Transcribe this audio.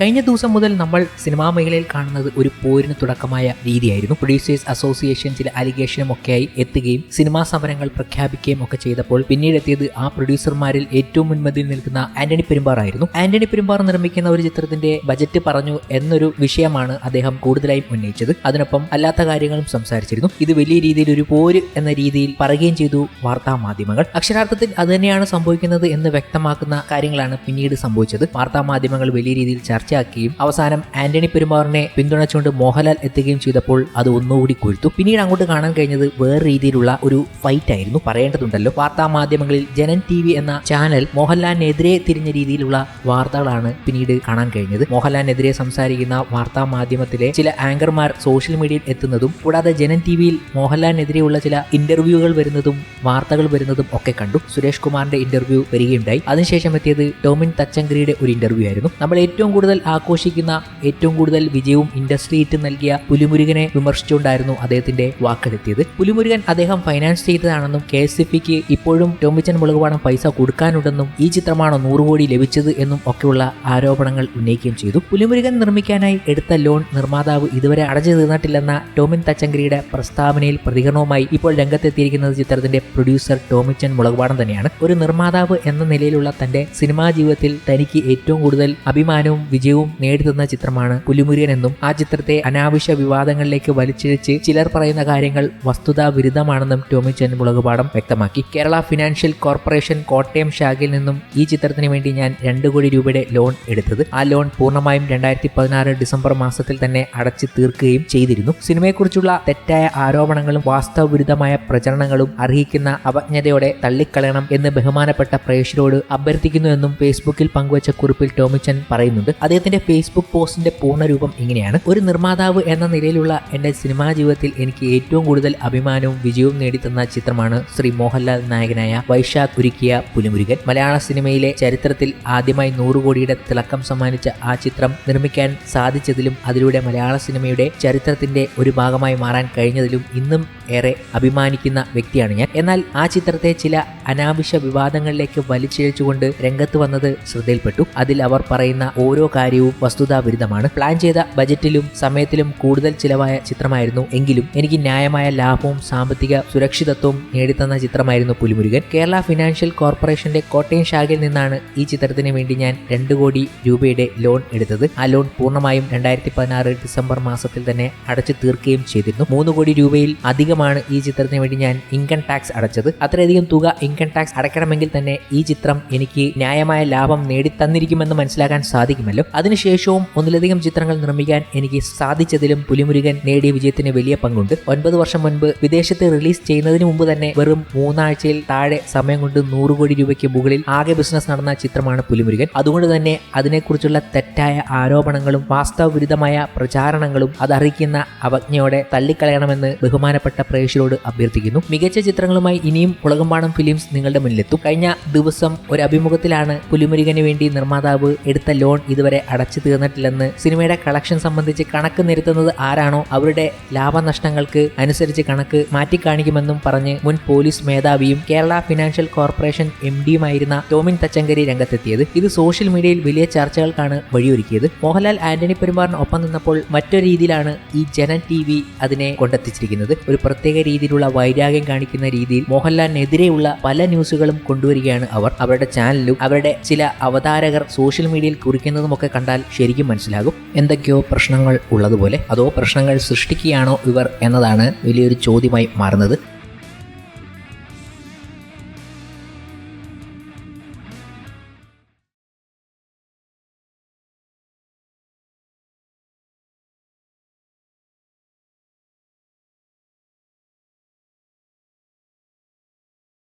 കഴിഞ്ഞ ദിവസം മുതൽ നമ്മൾ സിനിമാ മേഖലയിൽ കാണുന്നത് ഒരു പോരിന് തുടക്കമായ രീതിയായിരുന്നു. പ്രൊഡ്യൂസേഴ്സ് അസോസിയേഷൻ ചില അലിഗേഷനും ഒക്കെയായി എത്തുകയും സിനിമാ സമരങ്ങൾ പ്രഖ്യാപിക്കുകയും ഒക്കെ ചെയ്തപ്പോൾ പിന്നീട് എത്തിയത് ആ പ്രൊഡ്യൂസർമാരിൽ ഏറ്റവും മുൻപന്തിയിൽ നിൽക്കുന്ന ആന്റണി പെരുമ്പാർ ആയിരുന്നു. ആന്റണി പെരുമ്പാർ നിർമ്മിക്കുന്ന ഒരു ചിത്രത്തിന്റെ ബജറ്റ് പറഞ്ഞു എന്നൊരു വിഷയമാണ് അദ്ദേഹം കൂടുതലായും ഉന്നയിച്ചത്. അതിനൊപ്പം അല്ലാത്ത കാര്യങ്ങളും സംസാരിച്ചിരുന്നു. ഇത് വലിയ രീതിയിൽ ഒരു പോര് എന്ന രീതിയിൽ പറയുകയും ചെയ്തു വാർത്താ മാധ്യമങ്ങൾ. അക്ഷരാർത്ഥത്തിൽ അത് തന്നെയാണ് സംഭവിക്കുന്നത് എന്ന് വ്യക്തമാക്കുന്ന കാര്യങ്ങളാണ് പിന്നീട് സംഭവിച്ചത്. വാർത്താ മാധ്യമങ്ങൾ വലിയ രീതിയിൽ ചർച്ചയാക്കുകയും അവസാനം ആന്റണി പെരുമ്പാറിനെ പിന്തുണച്ചുകൊണ്ട് മോഹൻലാൽ എത്തുകയും ചെയ്തപ്പോൾ അത് ഒന്നുകൂടി കൊഴുത്തു. പിന്നീട് അങ്ങോട്ട് കാണാൻ കഴിഞ്ഞത് വേറെ രീതിയിലുള്ള ഒരു ഫൈറ്റ് ആയിരുന്നു. പറയേണ്ടതുണ്ടല്ലോ, വാർത്താ മാധ്യമങ്ങളിൽ ജനൻ TV എന്ന ചാനൽ മോഹൻലാലിനെതിരെ തിരിഞ്ഞ രീതിയിലുള്ള വാർത്തകളാണ് പിന്നീട് കാണാൻ കഴിഞ്ഞത്. മോഹൻലാലിനെതിരെ സംസാരിക്കുന്ന വാർത്താ മാധ്യമത്തിലെ ചില ആങ്കർമാർ സോഷ്യൽ മീഡിയയിൽ എത്തുന്നതും കൂടാതെ ജനൻ TVയിൽ മോഹൻലാലിനെതിരെയുള്ള ചില ഇന്റർവ്യൂകൾ വരുന്നതും വാർത്തകൾ വരുന്നതും ഒക്കെ കണ്ടു. സുരേഷ് കുമാറിന്റെ ഇന്റർവ്യൂ വരികയുണ്ടായി. അതിനുശേഷം എത്തിയത് ടോമിൻ തച്ചങ്കരിയുടെ ഒരു ഇന്റർവ്യൂ ആയിരുന്നു. നമ്മൾ ഏറ്റവും കൂടുതൽ ആഘോഷിക്കുന്ന, ഏറ്റവും കൂടുതൽ വിജയവും ഇൻഡസ്ട്രി ഹിറ്റ് നൽകിയ പുലിമുരുകനെ വിമർശിച്ചുകൊണ്ടായിരുന്നു അദ്ദേഹത്തിന്റെ വാക്കെടുത്തിയത്. പുലിമുരുകൻ അദ്ദേഹം ഫൈനാൻസ് ചെയ്തതാണെന്നും KSFക്ക് ഇപ്പോഴും ടോമിച്ചൻ മുളകുപാടം പൈസ കൊടുക്കാനുണ്ടെന്നും ഈ ചിത്രമാണോ 100 കോടി ലഭിച്ചത് എന്നും ഒക്കെയുള്ള ആരോപണങ്ങൾ ഉന്നയിക്കുകയും ചെയ്തു. പുലിമുരുകൻ നിർമ്മിക്കാനായി എടുത്ത ലോൺ നിർമ്മാതാവ് ഇതുവരെ അടച്ചു തീർന്നിട്ടില്ലെന്ന ടോമിൻ തച്ചങ്കരിയുടെ പ്രസ്താവനയിൽ പ്രതികരണവുമായി ഇപ്പോൾ രംഗത്തെത്തിയിരിക്കുന്നത് ചിത്രത്തിന്റെ പ്രൊഡ്യൂസർ ടോമിച്ചൻ മുളകുപാടം തന്നെയാണ്. ഒരു നിർമ്മാതാവ് എന്ന നിലയിലുള്ള തന്റെ സിനിമാ ജീവിതത്തിൽ തനിക്ക് ഏറ്റവും കൂടുതൽ അഭിമാനവും വിജയവും നേടിത്തന്ന ചിത്രമാണ് പുലിമുരുകൻ എന്നും ആ ചിത്രത്തെ അനാവശ്യ വിവാദങ്ങളിലേക്ക് വലിച്ചിഴച്ച് ചിലർ പറയുന്ന കാര്യങ്ങൾ വസ്തുതാ വിരുദ്ധമാണെന്നും ടോമിച്ചൻ മുളകുപാടം വ്യക്തമാക്കി. കേരള ഫിനാൻഷ്യൽ കോർപ്പറേഷൻ കോട്ടയം ശാഖയിൽ നിന്നും ഈ ചിത്രത്തിന് വേണ്ടി ഞാൻ 2 കോടി രൂപയുടെ ലോൺ എടുത്തത്. ആ ലോൺ പൂർണ്ണമായും 2016 ഡിസംബർ മാസത്തിൽ തന്നെ അടച്ചു തീർക്കുകയും ചെയ്തിരുന്നു. സിനിമയെക്കുറിച്ചുള്ള തെറ്റായ ആരോപണങ്ങളും വാസ്തവവിരുദ്ധമായ പ്രചരണങ്ങളും അർഹിക്കുന്ന അവജ്ഞതയോടെ തള്ളിക്കളയണം എന്ന് ബഹുമാനപ്പെട്ട പ്രേക്ഷകരോട് അഭ്യർത്ഥിക്കുന്നുവെന്നും ഫേസ്ബുക്കിൽ പങ്കുവച്ച കുറിപ്പിൽ ടോമിച്ചൻ പറയുന്നുണ്ട്. അദ്ദേഹത്തിന്റെ ഫേസ്ബുക്ക് പോസ്റ്റിന്റെ പൂർണ്ണരൂപം ഇങ്ങനെയാണ്: ഒരു നിർമ്മാതാവ് എന്ന നിലയിലുള്ള എന്റെ സിനിമാ ജീവിതത്തിൽ എനിക്ക് ഏറ്റവും കൂടുതൽ അഭിമാനവും വിജയവും നേടിത്തന്ന ചിത്രമാണ് ശ്രീ മോഹൻലാൽ നായകനായ വൈശാഖ് ഒരുക്കിയ പുലിമുരുകൻ. മലയാള സിനിമയിലെ ചരിത്രത്തിൽ ആദ്യമായി 100 കോടിയുടെ തിളക്കം സമ്മാനിച്ച ആ ചിത്രം നിർമ്മിക്കാൻ സാധിച്ചതിലും അതിലൂടെ മലയാള സിനിമയുടെ ചരിത്രത്തിന്റെ ഒരു ഭാഗമായി മാറാൻ കഴിഞ്ഞതിലും ഇന്നും ഏറെ അഭിമാനിക്കുന്ന വ്യക്തിയാണ് ഞാൻ. എന്നാൽ ആ ചിത്രത്തെ ചില അനാവശ്യ വിവാദങ്ങളിലേക്ക് വലിച്ചിഴച്ചുകൊണ്ട് രംഗത്ത് വന്നത് ശ്രദ്ധയിൽപ്പെട്ടു. അതിൽ അവർ പറയുന്ന ഓരോ കാര്യവും വസ്തുതാവിരുദ്ധമാണ്. പ്ലാൻ ചെയ്ത ബജറ്റിലും സമയത്തിലും കൂടുതൽ ചിലവായ ചിത്രമായിരുന്നു എങ്കിലും എനിക്ക് ന്യായമായ ലാഭവും സാമ്പത്തിക സുരക്ഷിതത്വവും നേടിത്തന്ന ചിത്രമായിരുന്നു പുലിമുരുകൻ. കേരള ഫിനാൻഷ്യൽ കോർപ്പറേഷന്റെ കോട്ടയം ശാഖയിൽ നിന്നാണ് ഈ ചിത്രത്തിന് വേണ്ടി ഞാൻ 2 കോടി രൂപയുടെ ലോൺ എടുത്തത്. ആ ലോൺ പൂർണ്ണമായും 2016 ഡിസംബർ മാസത്തിൽ തന്നെ അടച്ചു തീർക്കുകയും ചെയ്തിരുന്നു. 3 കോടി രൂപയിൽ അധികമാണ് ഈ ചിത്രത്തിന് വേണ്ടി ഞാൻ ഇൻകം ടാക്സ് അടച്ചത്. അത്രയധികം തുക ഇൻകം ടാക്സ് അടയ്ക്കണമെങ്കിൽ തന്നെ ഈ ചിത്രം എനിക്ക് ന്യായമായ ലാഭം നേടിത്തന്നിരിക്കുമെന്ന് മനസ്സിലാക്കാൻ സാധിക്കുമല്ലോ. അതിനുശേഷവും ഒന്നിലധികം ചിത്രങ്ങൾ നിർമ്മിക്കാൻ എനിക്ക് സാധിച്ചതിലും പുലിമുരുകൻ നേടിയ വിജയത്തിന് വലിയ പങ്കുണ്ട്. 9 വർഷം മുൻപ് വിദേശത്ത് റിലീസ് ചെയ്യുന്നതിന് മുമ്പ് തന്നെ വെറും 3 ആഴ്ചയിൽ താഴെ സമയം കൊണ്ട് 100 കോടി രൂപയ്ക്ക് മുകളിൽ ആകെ ബിസിനസ് നടന്ന ചിത്രമാണ് പുലിമുരുകൻ. അതുകൊണ്ട് തന്നെ അതിനെക്കുറിച്ചുള്ള തെറ്റായ ആരോപണങ്ങളും വാസ്തവവിരുദ്ധമായ പ്രചാരണങ്ങളും അതറിയിക്കുന്ന അവജ്ഞയോടെ തള്ളിക്കളയണമെന്ന് ബഹുമാനപ്പെട്ട പ്രേക്ഷകരോട് അഭ്യർത്ഥിക്കുന്നു. മികച്ച ചിത്രങ്ങളുമായി ഇനിയും മുളകുംപാടം ഫിലിംസ് നിങ്ങളുടെ മുന്നിലെത്തും. കഴിഞ്ഞ ദിവസം ഒരു അഭിമുഖത്തിലാണ് പുലിമുരുകന് വേണ്ടി നിർമ്മാതാവ് എടുത്ത ലോൺ ഇതുവരെ അടച്ചു തീർന്നിട്ടില്ലെന്ന്, സിനിമയുടെ കളക്ഷൻ സംബന്ധിച്ച് കണക്ക് നിരത്തുന്നത് ആരാണോ അവരുടെ ലാഭനഷ്ടങ്ങൾക്ക് അനുസരിച്ച് കണക്ക് മാറ്റിക്കാണിക്കുമെന്നും പറഞ്ഞ് മുൻ പോലീസ് മേധാവിയും കേരള ഫിനാൻഷ്യൽ കോർപ്പറേഷൻ MDയുമായിരുന്ന ടോമിൻ തച്ചങ്കരി രംഗത്തെത്തിയത്. ഇത് സോഷ്യൽ മീഡിയയിൽ വലിയ ചർച്ചകൾക്കാണ് വഴിയൊരുക്കിയത്. മോഹൻലാൽ ആന്റണി പെരുമ്പാറിന് ഒപ്പം നിന്നപ്പോൾ മറ്റൊരു രീതിയിലാണ് ഈ ജനൻ TV അതിനെ കൊണ്ടെത്തിച്ചിരിക്കുന്നത്. ഒരു പ്രത്യേക രീതിയിലുള്ള വൈരാഗ്യം കാണിക്കുന്ന രീതിയിൽ മോഹൻലാലിനെതിരെയുള്ള പല ന്യൂസുകളും കൊണ്ടുവരികയാണ് അവർ. അവരുടെ ചാനലിലും അവരുടെ ചില അവതാരകർ സോഷ്യൽ മീഡിയയിൽ കുറിക്കുന്നതുമൊക്കെ കണ്ടാൽ ശരിക്കും മനസ്സിലാകും എന്തൊക്കെയോ പ്രശ്നങ്ങൾ ഉള്ളതുപോലെ. അതോ പ്രശ്നങ്ങൾ സൃഷ്ടിക്കുകയാണോ ഇവർ എന്നതാണ് വലിയൊരു ചോദ്യമായി മാറുന്നത്.